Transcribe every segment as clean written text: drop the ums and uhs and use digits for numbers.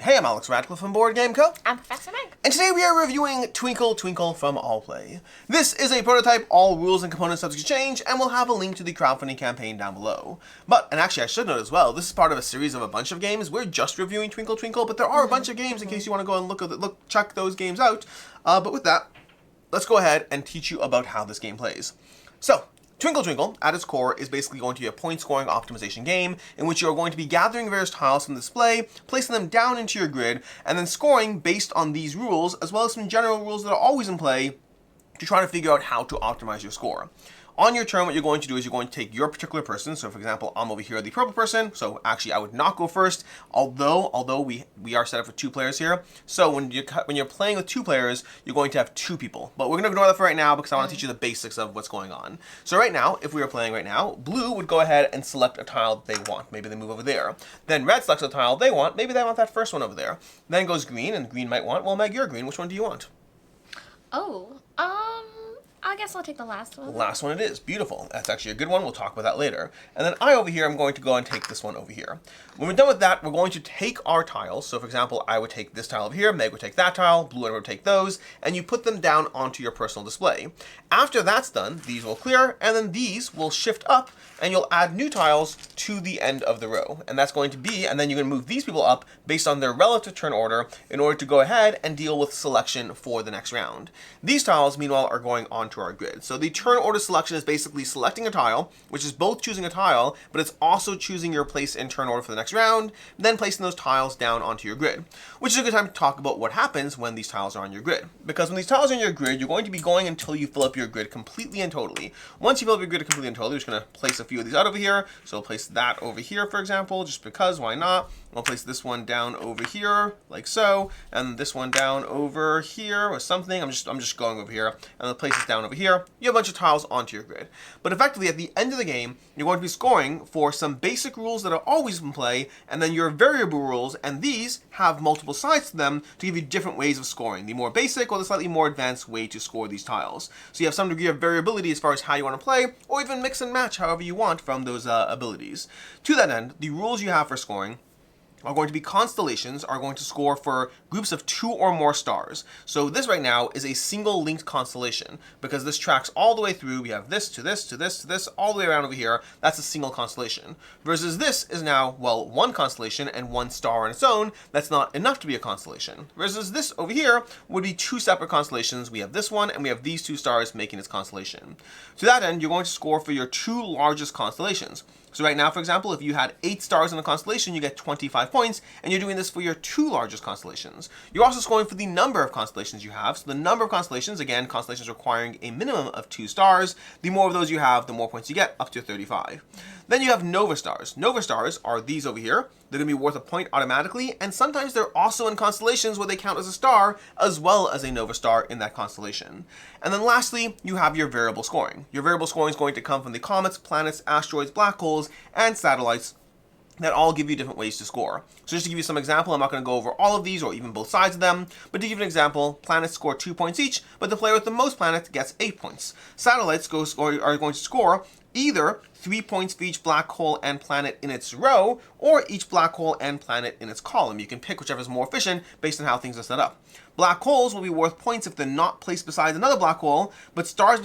Hey, I'm Alex Radcliffe from Board Game Co. I'm Professor Meg. And today we are reviewing Twinkle Twinkle from Allplay. This is a prototype, all rules and components subject to change, and we'll have a link to the crowdfunding campaign down below. But, and actually I should note as well, this is part of a series of a bunch of games. We're just reviewing Twinkle Twinkle, but there are a bunch of games in case you want to go and check those games out. But with that, let's go ahead and teach you about how this game plays. So, Twinkle Twinkle, at its core, is basically going to be a point-scoring optimization game in which you are going to be gathering various tiles from the display, placing them down into your grid, and then scoring based on these rules, as well as some general rules that are always in play to try to figure out how to optimize your score. On your turn, what you're going to do is you're going to take your particular person. So, for example, I'm over here, the purple person. So, actually, I would not go first, although we are set up for 2 players here. So, when you're playing with 2 players, you're going to have 2 people. But we're going to ignore that for right now because I want to teach you the basics of what's going on. So, right now, if we were playing right now, blue would go ahead and select a tile that they want. Maybe they move over there. Then red selects a tile they want. Maybe they want that first one over there. Then goes green, and green might want, well, Meg, you're green. Which one do you want? I guess I'll take the last one. The last one it is. Beautiful. That's actually a good one. We'll talk about that later. And then I over here, I'm going to go and take this one over here. When we're done with that, we're going to take our tiles. So for example, I would take this tile over here, Meg would take that tile, blue would take those, and you put them down onto your personal display. After that's done, these will clear, and then these will shift up, and you'll add new tiles to the end of the row. And that's going to be, and then you're going to move these people up based on their relative turn order in order to go ahead and deal with selection for the next round. These tiles, meanwhile, are going onto our grid. So the turn order selection is basically selecting a tile, which is both choosing a tile, but it's also choosing your place in turn order for the next round, then placing those tiles down onto your grid, which is a good time to talk about what happens when these tiles are on your grid. Because when these tiles are on your grid, you're going to be going until you fill up your grid completely and totally. Once you fill up your grid completely and totally, we're just going to place a few of these out over here. So we'll place that over here, for example, just because, why not? We'll place this one down over here, like so, and this one down over here, or something. I'm just going over here, and then place this down over here. You have a bunch of tiles onto your grid. But effectively, at the end of the game, you're going to be scoring for some basic rules that are always in play, and then your variable rules, and these have multiple sides to them to give you different ways of scoring. The more basic or the slightly more advanced way to score these tiles. So you have some degree of variability as far as how you want to play, or even mix and match however you want from those abilities. To that end, the rules you have for scoring are going to be constellations, are going to score for groups of 2 or more stars. So this right now is a single linked constellation because this tracks all the way through. We have this to this to this to this all the way around over here. That's a single constellation. Versus this is now, well, 1 constellation and 1 star on its own. That's not enough to be a constellation. Versus this over here would be 2 separate constellations. We have this one and we have these 2 stars making its constellation. To that end, you're going to score for your 2 largest constellations. So right now, for example, if you had 8 stars in a constellation, you get 25 points, and you're doing this for your 2 largest constellations. You're also scoring for the number of constellations you have. So the number of constellations, again, constellations requiring a minimum of 2 stars. The more of those you have, the more points you get, up to 35. Then you have nova stars. Nova stars are these over here. They're going to be worth a point automatically, and sometimes they're also in constellations where they count as a star, as well as a nova star in that constellation. And then lastly, you have your variable scoring. Your variable scoring is going to come from the comets, planets, asteroids, black holes, and satellites that all give you different ways to score. So just to give you some example, I'm not going to go over all of these or even both sides of them, but to give you an example, planets score 2 points each, but the player with the most planets gets 8 points. Satellites are going to score either 3 points for each black hole and planet in its row, or each black hole and planet in its column. You can pick whichever is more efficient based on how things are set up. Black holes will be worth points if they're not placed beside another black hole, but stars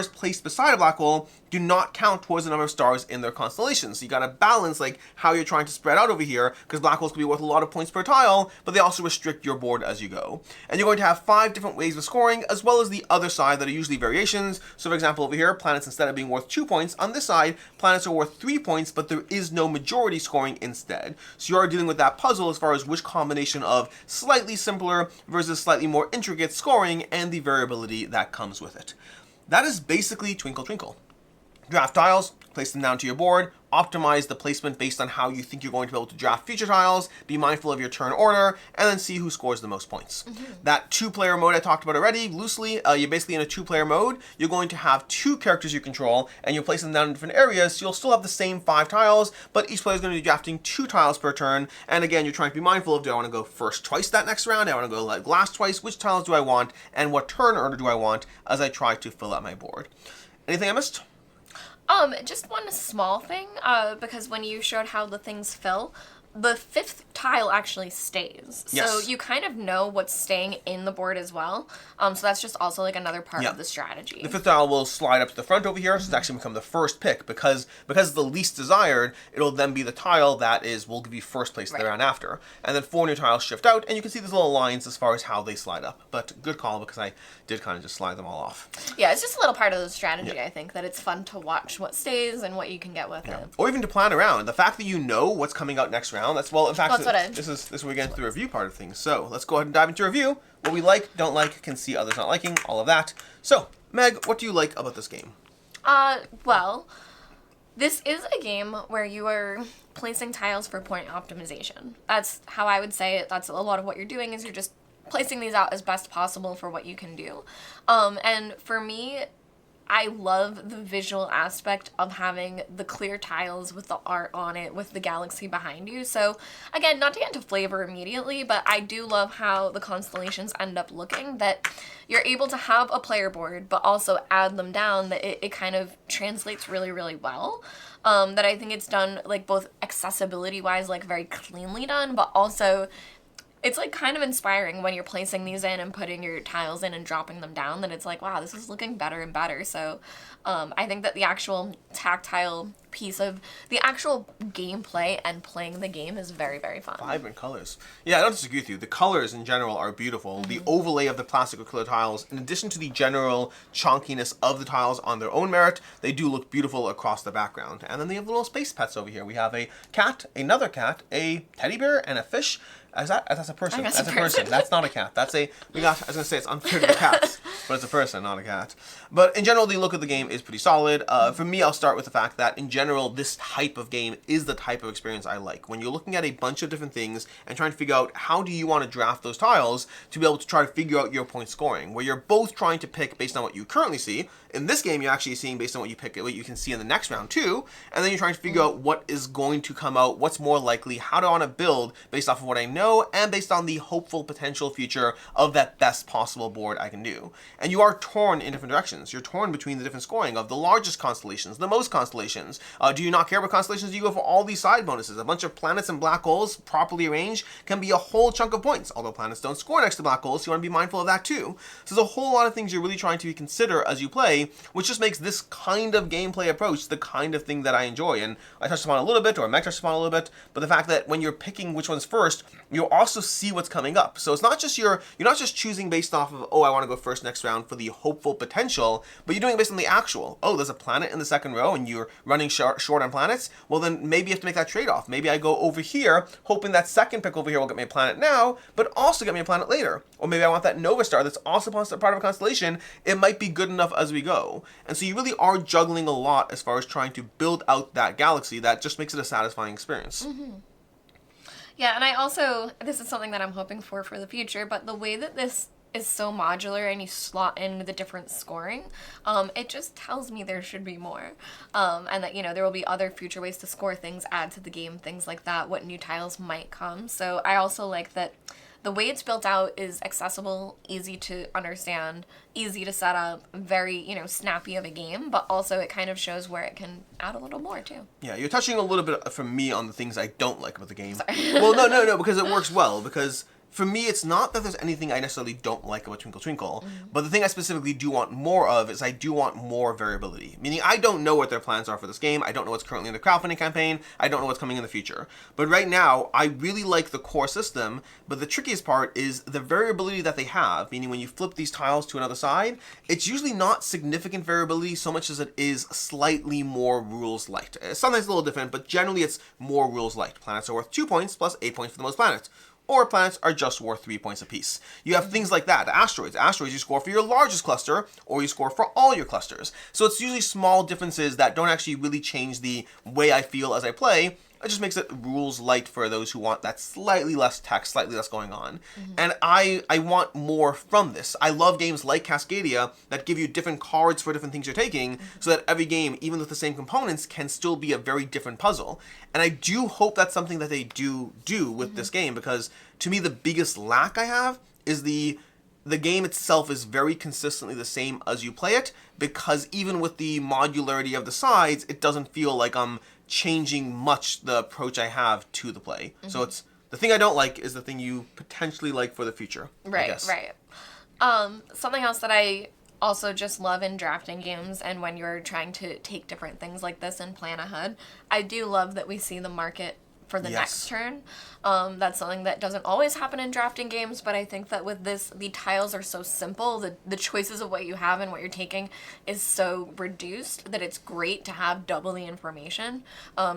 placed beside a black hole do not count towards the number of stars in their constellations. So you gotta balance like how you're trying to spread out over here, because black holes can be worth a lot of points per tile, but they also restrict your board as you go. And you're going to have 5 different ways of scoring, as well as the other side that are usually variations. So for example, over here, planets, instead of being worth 2 points, on this side, planets are worth 3 points, but there is no majority scoring instead. So you are dealing with that puzzle as far as which combination of slightly simpler versus slightly more intricate scoring and the variability that comes with it. That is basically Twinkle Twinkle. Draft tiles, place them down to your board, optimize the placement based on how you think you're going to be able to draft future tiles, be mindful of your turn order, and then see who scores the most points. That 2-player mode I talked about already, loosely, you're basically in a 2-player mode. You're going to have 2 characters you control, and you'll place them down in different areas, so you'll still have the same 5 tiles, but each player is going to be drafting 2 tiles per turn, and again, you're trying to be mindful of, do I want to go first twice that next round? Do I want to go like last twice? Which tiles do I want, and what turn order do I want as I try to fill out my board? Anything I missed? Just one small thing, because when you showed how the things fill, the fifth tile actually stays. So Yes. you kind of know what's staying in the board as well. So that's just also like another part Yeah. of the strategy. The fifth tile will slide up to the front over here, so it's actually become the first pick because it's the least desired. It'll then be the tile that will give you first place Right. thereafter, and then 4 new tiles shift out, and you can see these little lines as far as how they slide up. But good call, because I did kind of just slide them all off. Yeah, it's just a little part of the strategy. I think that it's fun to watch what stays and what you can get with it. Or even to plan around. The fact that you know what's coming out next round, in fact, That's this is where we get into the review part of things. So let's go ahead and dive into review. What we like, don't like, can see others not liking, all of that. So, Meg, what do you like about this game? Well, this is a game where you are placing tiles for point optimization. That's how I would say it. That's a lot of what you're doing is you're just placing these out as best possible for what you can do. And for me, I love the visual aspect of having the clear tiles with the art on it, with the galaxy behind you. So again, not to get into flavor immediately, but I do love how the constellations end up looking, that you're able to have a player board, but also add them down, that it kind of translates really, really well. That I think it's done like both accessibility wise, like very cleanly done, but also it's like kind of inspiring when you're placing these in and putting your tiles in and dropping them down, that it's like, wow, this is looking better and better. So I think that the actual tactile piece of the actual gameplay and playing the game is very, very fun. Vibrant colors. Yeah, I don't disagree with you. The colors in general are beautiful. The overlay of the plastic or clear tiles, in addition to the general chonkiness of the tiles on their own merit, they do look beautiful across the background. And then they have little space pets over here. We have a cat, another cat, a teddy bear, and a fish. That's a person. That's That's a a person. person. That's not a cat. I was gonna say it's unfair to the cats, but it's a person, not a cat. But in general, the look of the game is pretty solid. For me, I'll start with the fact that in general, this type of game is the type of experience I like. When you're looking at a bunch of different things and trying to figure out how do you want to draft those tiles to be able to try to figure out your point scoring, where you're both trying to pick based on what you currently see. In this game, you're actually seeing based on what you can see in the next round too, and then you're trying to figure out what is going to come out, what's more likely, how do I want to build based off of what I know, and based on the hopeful potential future of that best possible board I can do. And you are torn in different directions. You're torn between the different scoring of the largest constellations, the most constellations. Do you not care about constellations? Do you go for all these side bonuses? A bunch of planets and black holes properly arranged can be a whole chunk of points, although planets don't score next to black holes, so you want to be mindful of that too. So there's a whole lot of things you're really trying to consider as you play, which just makes this kind of gameplay approach the kind of thing that I enjoy. And I touched upon it a little bit, or Meg touched upon it a little bit, but the fact that when you're picking which one's first, you also see what's coming up. So it's not just you're not just choosing based off of, oh, I want to go first next round for the hopeful potential, but you're doing it based on the actual. Oh, there's a planet in the second row and you're running short on planets. Well, then maybe you have to make that trade-off. Maybe I go over here, hoping that second pick over here will get me a planet now, but also get me a planet later. Or maybe I want that Nova Star that's also part of a constellation. It might be good enough as we go. And so you really are juggling a lot as far as trying to build out that galaxy that just makes it a satisfying experience. Yeah, and I also, this is something that I'm hoping for the future, but the way that this is so modular and you slot in the different scoring, it just tells me there should be more. And that, there will be other future ways to score things, add to the game, things like that, what new tiles might come. So I also like that the way it's built out is accessible, easy to understand, easy to set up, very, snappy of a game, but also it kind of shows where it can add a little more too. Yeah, you're touching a little bit from me on the things I don't like about the game. Sorry. Well, no, because it works well, because for me, it's not that there's anything I necessarily don't like about Twinkle Twinkle, but the thing I specifically do want more of is I do want more variability. Meaning, I don't know what their plans are for this game. I don't know what's currently in the crowdfunding campaign. I don't know what's coming in the future. But right now, I really like the core system, but the trickiest part is the variability that they have, meaning when you flip these tiles to another side, it's usually not significant variability so much as it is slightly more rules light. Sometimes a little different, but generally it's more rules light. Planets are worth 2 points plus 8 points for the most planets. Or planets are just worth 3 points apiece. You have things like that. Asteroids. Asteroids you score for your largest cluster, or you score for all your clusters. So it's usually small differences that don't actually really change the way I feel as I play. It just makes it rules light for those who want that slightly less text, slightly less going on. And I want more from this. I love games like Cascadia that give you different cards for different things you're taking, so that every game, even with the same components, can still be a very different puzzle. And I do hope that's something that they do with this game, because to me the biggest lack I have is the game itself is very consistently the same as you play it, because even with the modularity of the sides, it doesn't feel like I'm changing much the approach I have to the play. So it's the thing I don't like is the thing you potentially like for the future. I guess. Right. Something else that I also just love in drafting games and when you're trying to take different things like this and plan ahead, I do love that we see the market for the next turn. That's something that doesn't always happen in drafting games, but I think that with this, the tiles are so simple, the choices of what you have and what you're taking is so reduced that it's great to have double the information.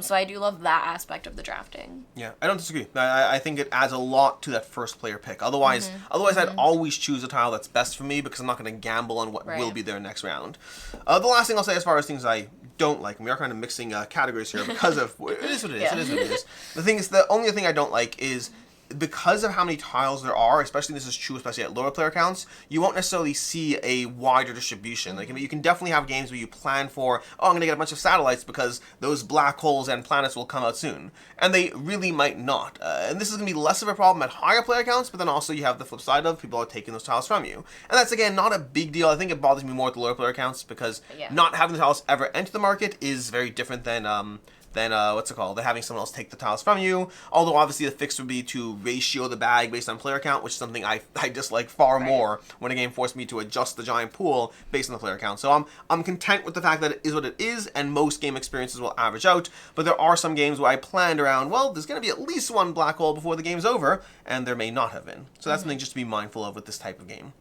So I do love that aspect of the drafting. Yeah, I don't disagree. I think it adds a lot to that first player pick. Otherwise, I'd always choose a tile that's best for me because I'm not going to gamble on what will be there next round. The last thing I'll say as far as things I don't like, and we are kind of mixing categories here because of it is what it is. It is what it is. The thing is, the only thing I don't like is because of how many tiles there are, especially this is true especially at lower player counts, you won't necessarily see a wider distribution. Like, I mean, you can definitely have games where you plan for, oh, I'm going to get a bunch of satellites because those black holes and planets will come out soon. And they really might not. And this is going to be less of a problem at higher player counts, but then also you have the flip side of people are taking those tiles from you. And that's, again, not a big deal. I think it bothers me more at the lower player counts because not having the tiles ever enter the market is very different than what's it called? Than having someone else take the tiles from you. Although obviously the fix would be to ratio the bag based on player count, which is something I dislike far more when a game forced me to adjust the giant pool based on the player count. So I'm content with the fact that it is what it is, and most game experiences will average out. But there are some games where I planned around, well, there's going to be at least one black hole before the game's over, and there may not have been. So that's something just to be mindful of with this type of game.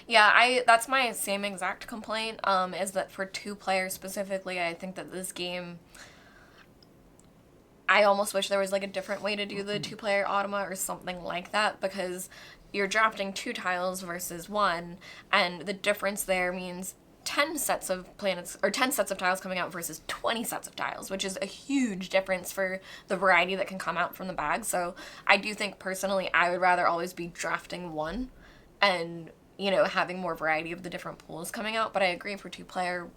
Yeah, that's my same exact complaint, is that for 2 players specifically, I think that this game, I almost wish there was like a different way to do the 2-player automa or something like that, because you're drafting 2 tiles versus 1, and the difference there means 10 sets of planets or 10 sets of tiles coming out versus 20 sets of tiles, which is a huge difference for the variety that can come out from the bag. So I do think personally I would rather always be drafting 1 and, you know, having more variety of the different pools coming out. But I agree for 2-player,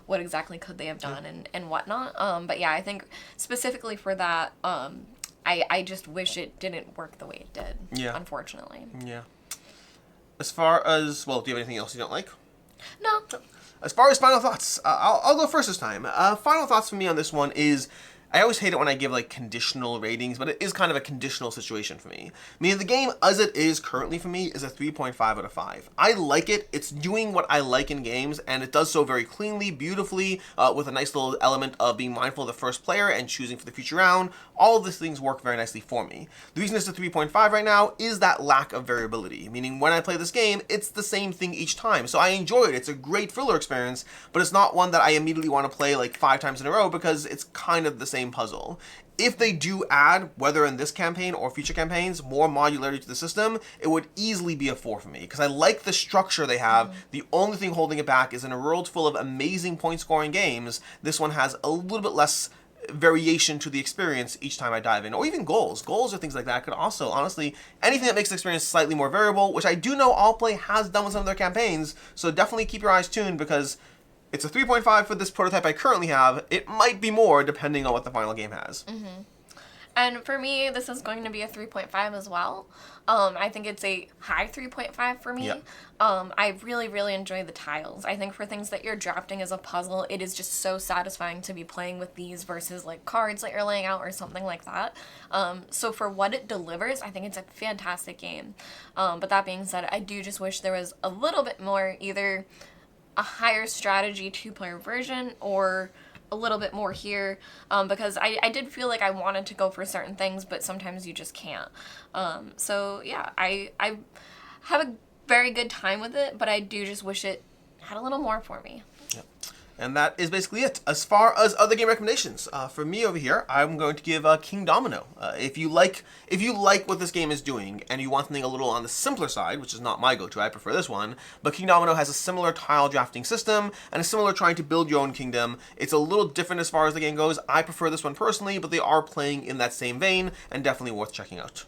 what exactly could they have done and whatnot. But yeah, I think specifically for that, I just wish it didn't work the way it did, unfortunately. Yeah. As far as, well, do you have anything else you don't like? No. As far as final thoughts, I'll go first this time. Final thoughts for me on this one is, I always hate it when I give like conditional ratings, but it is kind of a conditional situation for me. Meaning the game as it is currently for me is a 3.5 out of 5. I like it. It's doing what I like in games, and it does so very cleanly, beautifully, with a nice little element of being mindful of the first player and choosing for the future round. All of these things work very nicely for me. The reason it's a 3.5 right now is that lack of variability. Meaning when I play this game, it's the same thing each time. So I enjoy it. It's a great thriller experience, but it's not one that I immediately want to play like 5 times in a row because it's kind of the same puzzle. If they do add, whether in this campaign or future campaigns, more modularity to the system, it would easily be a 4 for me, because I like the structure they have. The only thing holding it back is in a world full of amazing point-scoring games, this one has a little bit less variation to the experience each time I dive in, or even goals. Goals or things like that could also, honestly, anything that makes the experience slightly more variable, which I do know Allplay has done with some of their campaigns, so definitely keep your eyes tuned, because it's a 3.5 for this prototype I currently have. It might be more depending on what the final game has. And for me, this is going to be a 3.5 as well. I think it's a high 3.5 for me. I really, really enjoy the tiles. I think for things that you're drafting as a puzzle, it is just so satisfying to be playing with these versus like cards that you're laying out or something like that. So for what it delivers, I think it's a fantastic game. But that being said, I do just wish there was a little bit more, either a higher strategy 2-player version or a little bit more here, because I did feel like I wanted to go for certain things, but sometimes you just can't. So yeah, I have a very good time with it, but I do just wish it had a little more for me. And that is basically it. As far as other game recommendations, for me over here, I'm going to give King Domino. If you like what this game is doing, and you want something a little on the simpler side, which is not my go-to, I prefer this one, but King Domino has a similar tile drafting system, and a similar trying to build your own kingdom. It's a little different as far as the game goes. I prefer this one personally, but they are playing in that same vein, and definitely worth checking out.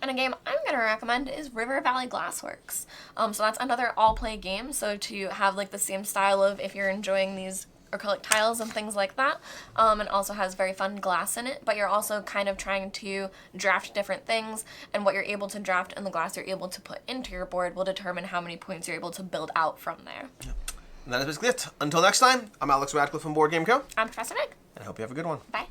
And a game I'm going to recommend is River Valley Glassworks. So that's another all-play game, so to have like the same style of if you're enjoying these acrylic tiles and things like that, and also has very fun glass in it, but you're also kind of trying to draft different things, and what you're able to draft and the glass you're able to put into your board will determine how many points you're able to build out from there. And that is basically it. Until next time, I'm Alex Radcliffe from Board Game Co. I'm Professor Nick. I hope you have a good one. Bye.